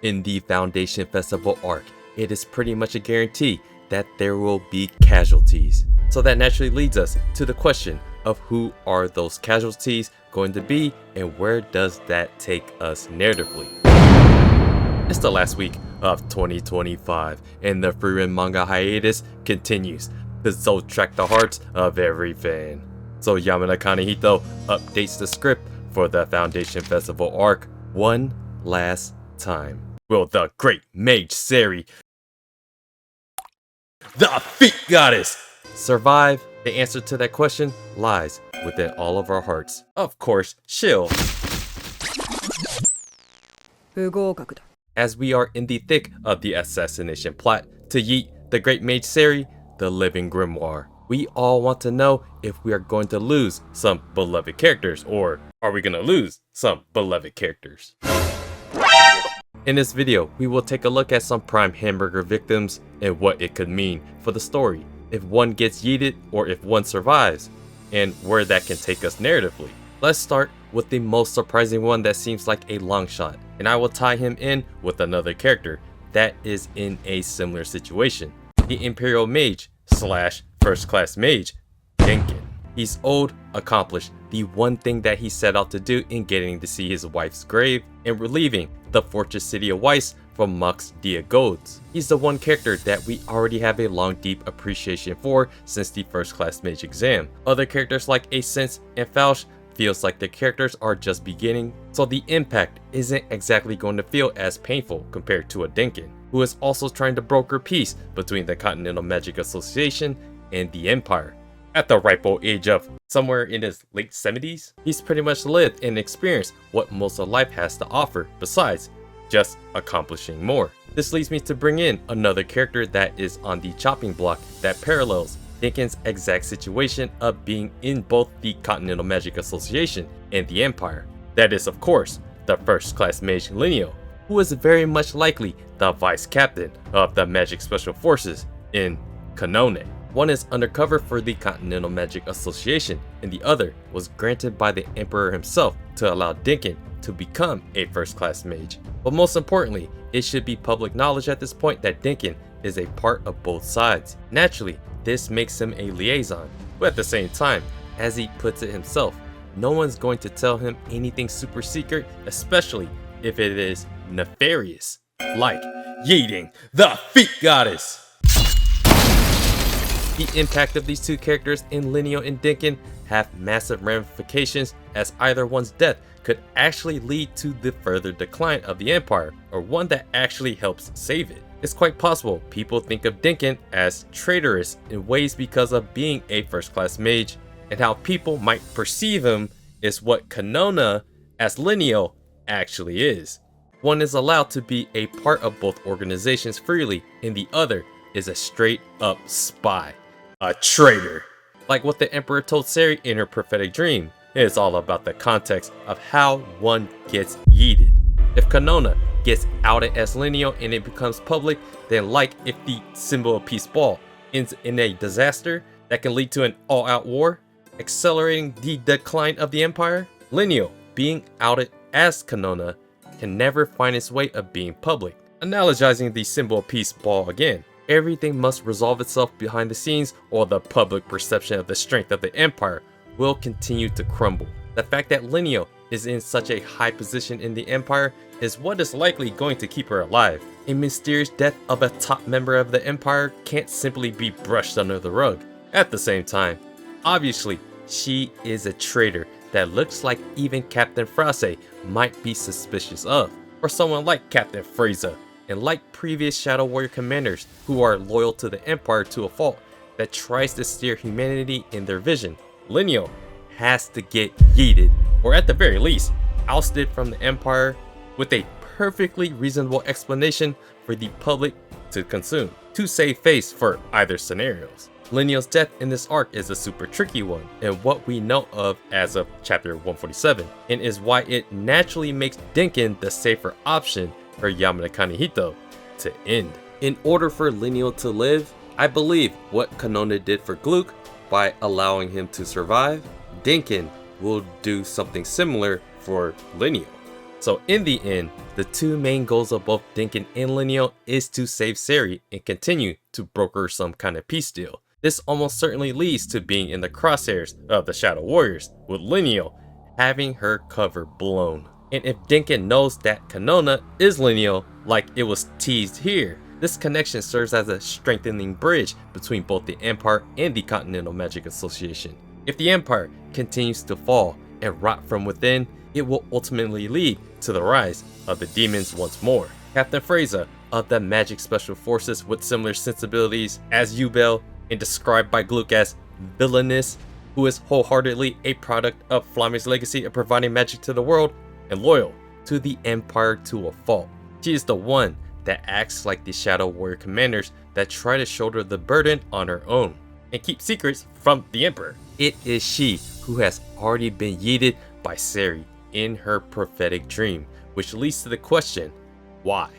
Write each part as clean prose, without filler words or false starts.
In the Foundation Festival arc, it is pretty much a guarantee that there will be casualties. So that naturally leads us to the question of who are those casualties going to be and where does that take us narratively. It's the last week of 2025 and the Frieren Manga hiatus continues to soundtrack the hearts of every fan. So Yamada Kanehito updates the script for the Foundation Festival arc one last time. Will the great mage Serie, the feet goddess, survive? The answer to that question lies within all of our hearts. Of course, she'll. As we are in the thick of the assassination plot to yeet the great mage Serie, the living grimoire, we all want to know if we are going to lose some beloved characters, or are we going to lose some beloved characters? In this video, we will take a look at some prime hamburger victims and what it could mean for the story, if one gets yeeted or if one survives, and where that can take us narratively. Let's start with the most surprising one that seems like a long shot, and I will tie him in with another character that is in a similar situation. The Imperial Mage slash First Class Mage, Denkin. He's old, accomplished, the one thing that he set out to do in getting to see his wife's grave and relieving the fortress city of Weiss from Mux Diagodes. He's the one character that we already have a long deep appreciation for since the First Class Mage exam. Other characters like Asense and Falsh feels like the characters are just beginning, so the impact isn't exactly going to feel as painful compared to a Denkin, who is also trying to broker peace between the Continental Magic Association and the Empire. At the ripe old age of somewhere in his late 70s, he's pretty much lived and experienced what most of life has to offer, besides just accomplishing more. This leads me to bring in another character that is on the chopping block that parallels Denkin's exact situation of being in both the Continental Magic Association and the Empire. That is, of course, the First Class Mage Lineal, who is very much likely the vice captain of the Magic Special Forces in Kanone. One is undercover for the Continental Magic Association, and the other was granted by the Emperor himself to allow Denkin to become a First Class Mage. But most importantly, it should be public knowledge at this point that Denkin is a part of both sides. Naturally, this makes him a liaison, but at the same time, as he puts it himself, no one's going to tell him anything super secret, especially if it is nefarious, like yeeting the feet goddess. The impact of these two characters in Lineal and Denkin have massive ramifications, as either one's death could actually lead to the further decline of the Empire, or one that actually helps save it. It's quite possible people think of Denkin as traitorous in ways because of being a First Class Mage, and how people might perceive him is what Kanona as Lineal actually is. One is allowed to be a part of both organizations freely, and the other is a straight up spy. A traitor. Like what the Emperor told Serie in her prophetic dream, it's all about the context of how one gets yeeted. If Kanona gets outed as Lineal and it becomes public, then like if the symbol of peace ball ends in a disaster that can lead to an all-out war, accelerating the decline of the Empire, Lineal being outed as Kanona can never find its way of being public. Analogizing the symbol of peace ball again, everything must resolve itself behind the scenes, or the public perception of the strength of the Empire will continue to crumble. The fact that Lineal is in such a high position in the Empire is what is likely going to keep her alive. A mysterious death of a top member of the Empire can't simply be brushed under the rug. At the same time, obviously, she is a traitor that looks like even Captain Frase might be suspicious of, or someone like Captain Fresa. And like previous Shadow Warrior commanders who are loyal to the Empire to a fault that tries to steer humanity in their vision, Lineal has to get yeeted, or at the very least, ousted from the Empire, with a perfectly reasonable explanation for the public to consume, to save face for either scenarios. Lineal's death in this arc is a super tricky one, and what we know of as of chapter 147, and is why it naturally makes Denkin the safer option for Yamada Kanehito to end. In order for Lineal to live, I believe what Kanona did for Gluck by allowing him to survive, Denkin will do something similar for Lineal. So in the end, the two main goals of both Denkin and Lineal is to save Serie and continue to broker some kind of peace deal. This almost certainly leads to being in the crosshairs of the Shadow Warriors, with Lineal having her cover blown. And if Denkin knows that Kanona is Lineal, like it was teased here, this connection serves as a strengthening bridge between both the Empire and the Continental Magic Association. If the Empire continues to fall and rot from within, it will ultimately lead to the rise of the demons once more. Captain Fresa of the Magic Special Forces with similar sensibilities as Yubel and described by Gluck as villainous, who is wholeheartedly a product of Flamme's legacy of providing magic to the world and loyal to the Empire to a fault. She is the one that acts like the Shadow Warrior commanders that try to shoulder the burden on her own and keep secrets from the Emperor. It is she who has already been yeeted by Serie in her prophetic dream, which leads to the question, why?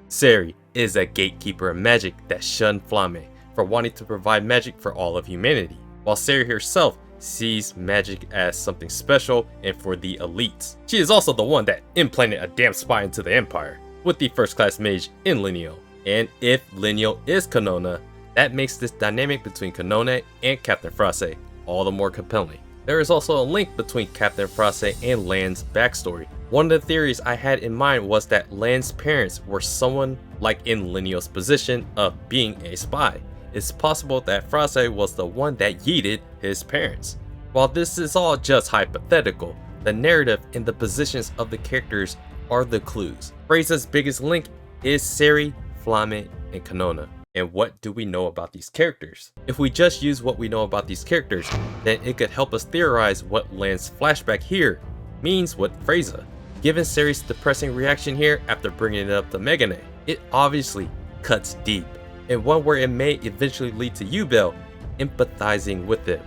Serie is a gatekeeper of magic that shunned Flamme for wanting to provide magic for all of humanity, while Serie herself sees magic as something special and for the elites. She is also the one that implanted a damn spy into the Empire with the first class mage in Lineal. And if Lineal is Kanona, that makes this dynamic between Kanona and Captain Frase all the more compelling. There is also a link between Captain Frase and Lan's backstory. One of the theories I had in mind was that Lan's parents were someone like in Lineal's position of being a spy. It's possible that Frase was the one that yeeted his parents. While this is all just hypothetical, the narrative and the positions of the characters are the clues. Fresa's biggest link is Serie, Flamme, and Kanona. And what do we know about these characters? If we just use what we know about these characters, then it could help us theorize what Lan's flashback here means with Fresa. Given Serie's depressing reaction here after bringing it up to Megane, it obviously cuts deep, and one where it may eventually lead to Yubel empathizing with it.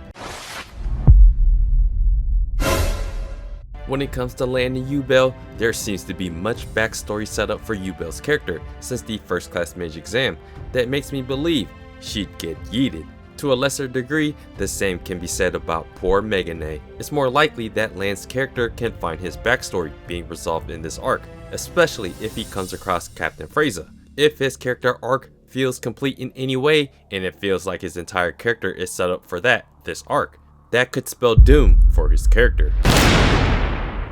When it comes to Lan and Yubel, there seems to be much backstory set up for Yubel's character since the first class mage exam that makes me believe she'd get yeeted. To a lesser degree, the same can be said about poor Megane. It's more likely that Lan's character can find his backstory being resolved in this arc, especially if he comes across Captain Fresa. If his character arc feels complete in any way, and it feels like his entire character is set up for this arc, that could spell doom for his character.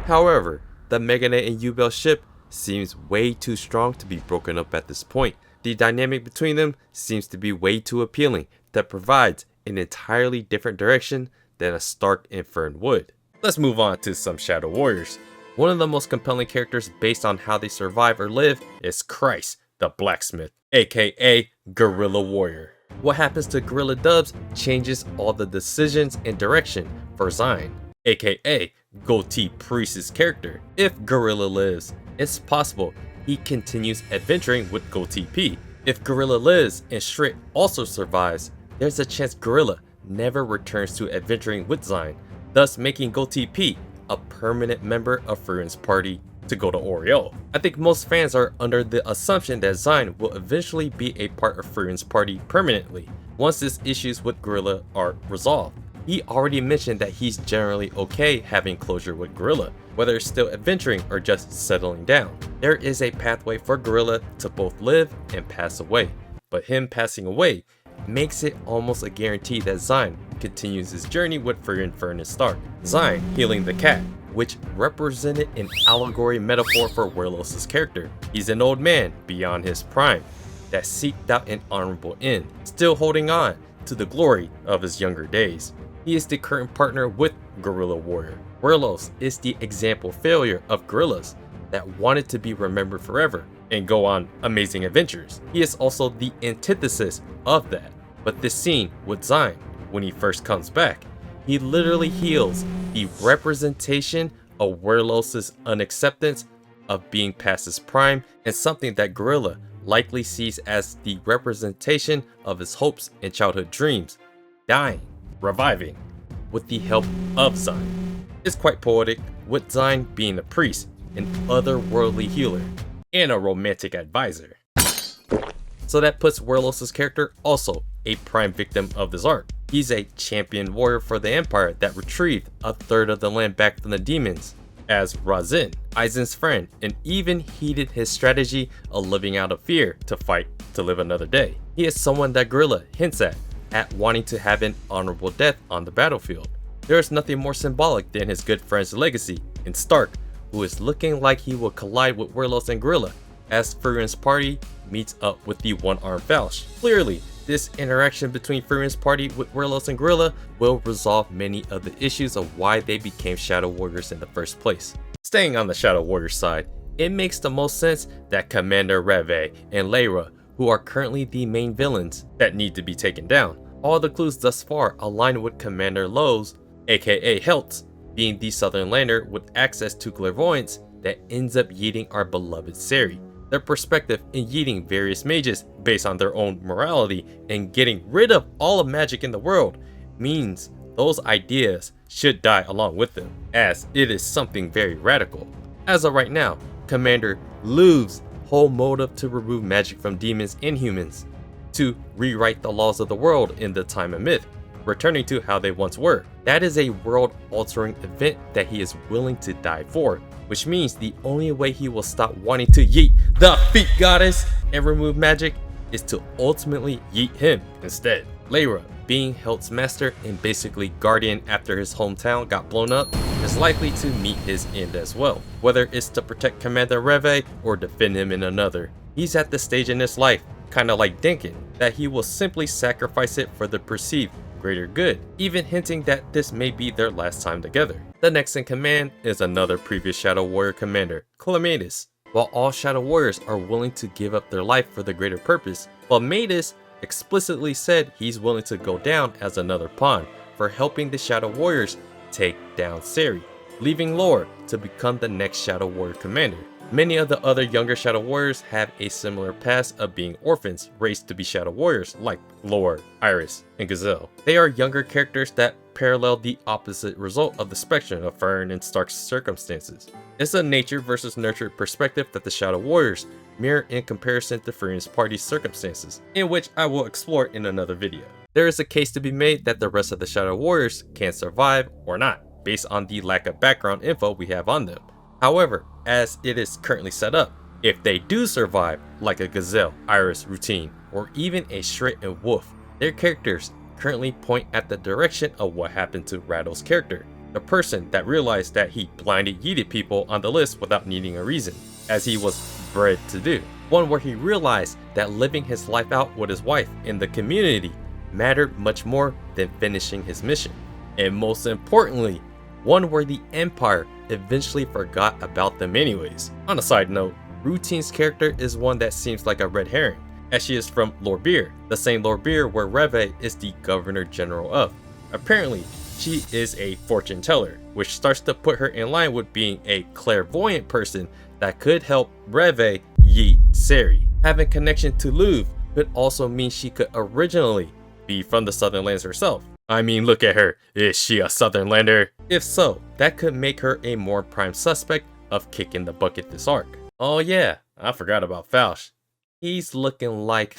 However, the Megane and Yubel ship seems way too strong to be broken up at this point. The dynamic between them seems to be way too appealing that provides an entirely different direction than a Stark and Fern would. Let's move on to some Shadow Warriors. One of the most compelling characters based on how they survive or live is Christ, the blacksmith, aka Guerrilla Warrior. What happens to Guerrilla Dubs changes all the decisions and direction for Zine, aka Goatee Priest's character. If Guerrilla lives, it's possible he continues adventuring with Goatee P. If Guerrilla lives and Shrit also survives, there's a chance Guerrilla never returns to adventuring with Zine, thus making Goatee P a permanent member of Frieren's party to go to Oriole. I think most fans are under the assumption that Zine will eventually be a part of Frieren's party permanently once his issues with Guerrilla are resolved. He already mentioned that he's generally okay having closure with Guerrilla, whether it's still adventuring or just settling down. There is a pathway for Guerrilla to both live and pass away, but him passing away makes it almost a guarantee that Zine continues his journey with Frieren, Fern, and Stark. Zine healing the cat, which represented an allegory metaphor for Werlos' character. He's an old man beyond his prime that seeked out an honorable end, still holding on to the glory of his younger days. He is the current partner with Guerrilla Warrior. Werlos is the example failure of guerrillas that wanted to be remembered forever and go on amazing adventures. He is also the antithesis of that. But this scene with Zine, when he first comes back, he literally heals the representation of Werlos' unacceptance of being past his prime, and something that Guerrilla likely sees as the representation of his hopes and childhood dreams, dying, reviving, with the help of Zine. It's quite poetic, with Zine being a priest, an otherworldly healer, and a romantic advisor. So that puts Werlos' character also a prime victim of this arc. He's a champion warrior for the Empire that retrieved a third of the land back from the demons, as Razin, Aizen's friend, and even heeded his strategy of living out of fear to fight to live another day. He is someone that Gorilla hints at wanting to have an honorable death on the battlefield. There is nothing more symbolic than his good friend's legacy in Stark, who is looking like he will collide with Werlos and Gorilla as Frieren's party meets up with the one-armed Falch. Clearly, this interaction between Frieren's party with Werlos and Gorilla will resolve many of the issues of why they became Shadow Warriors in the first place. Staying on the Shadow Warrior side, it makes the most sense that Commander Reve and Lyra, who are currently the main villains that need to be taken down. All the clues thus far align with Commander Lowe's, aka Helt's, being the Southern Lander with access to clairvoyance that ends up yeeting our beloved Serie. Their perspective in yeeting various mages based on their own morality and getting rid of all of magic in the world means those ideas should die along with them, as it is something very radical. As of right now, Commander Lowe's whole motive to remove magic from demons and humans, to rewrite the laws of the world in the time of myth, returning to how they once were. That is a world-altering event that he is willing to die for, which means the only way he will stop wanting to yeet the feet goddess and remove magic is to ultimately yeet him instead. Lyra, being Helt's master and basically guardian after his hometown got blown up, is likely to meet his end as well, whether it's to protect Commander Reve or defend him in another. He's at the stage in his life, kinda like Denkin, that he will simply sacrifice it for the perceived greater good, even hinting that this may be their last time together. The next in command is another previous Shadow Warrior commander, Clematis. While all Shadow Warriors are willing to give up their life for the greater purpose, Clematis explicitly said he's willing to go down as another pawn for helping the Shadow Warriors take down Serie, leaving Lowe to become the next Shadow Warrior commander. Many of the other younger Shadow Warriors have a similar past of being orphans raised to be Shadow Warriors like Lowe, Iris, and Gazelle. They are younger characters that parallel the opposite result of the spectrum of Fern and Stark's circumstances. It's a nature versus nurture perspective that the Shadow Warriors mirror in comparison to Frieren's party's circumstances, in which I will explore in another video. There is a case to be made that the rest of the Shadow Warriors can survive or not, based on the lack of background info we have on them. However, as it is currently set up, if they do survive, like a Gazelle, Iris, Routine, or even a Shrit and Wolf, their characters currently point at the direction of what happened to Rattle's character, the person that realized that he blinded yeeted people on the list without needing a reason, as he was bred to do. One where he realized that living his life out with his wife in the community mattered much more than finishing his mission. And most importantly, one where the Empire eventually forgot about them anyways. On a side note, Routine's character is one that seems like a red herring, as she is from Lorbeer, the same Lorbeer where Reve is the Governor General of. Apparently, she is a fortune teller, which starts to put her in line with being a clairvoyant person that could help Reve yeet Serie. Having connection to Lowe could also mean she could originally be from the Southern Lands herself. I mean, look at her. Is she a Southern Lander? If so, that could make her a more prime suspect of kicking the bucket this arc. Oh yeah, I forgot about Falch. He's looking like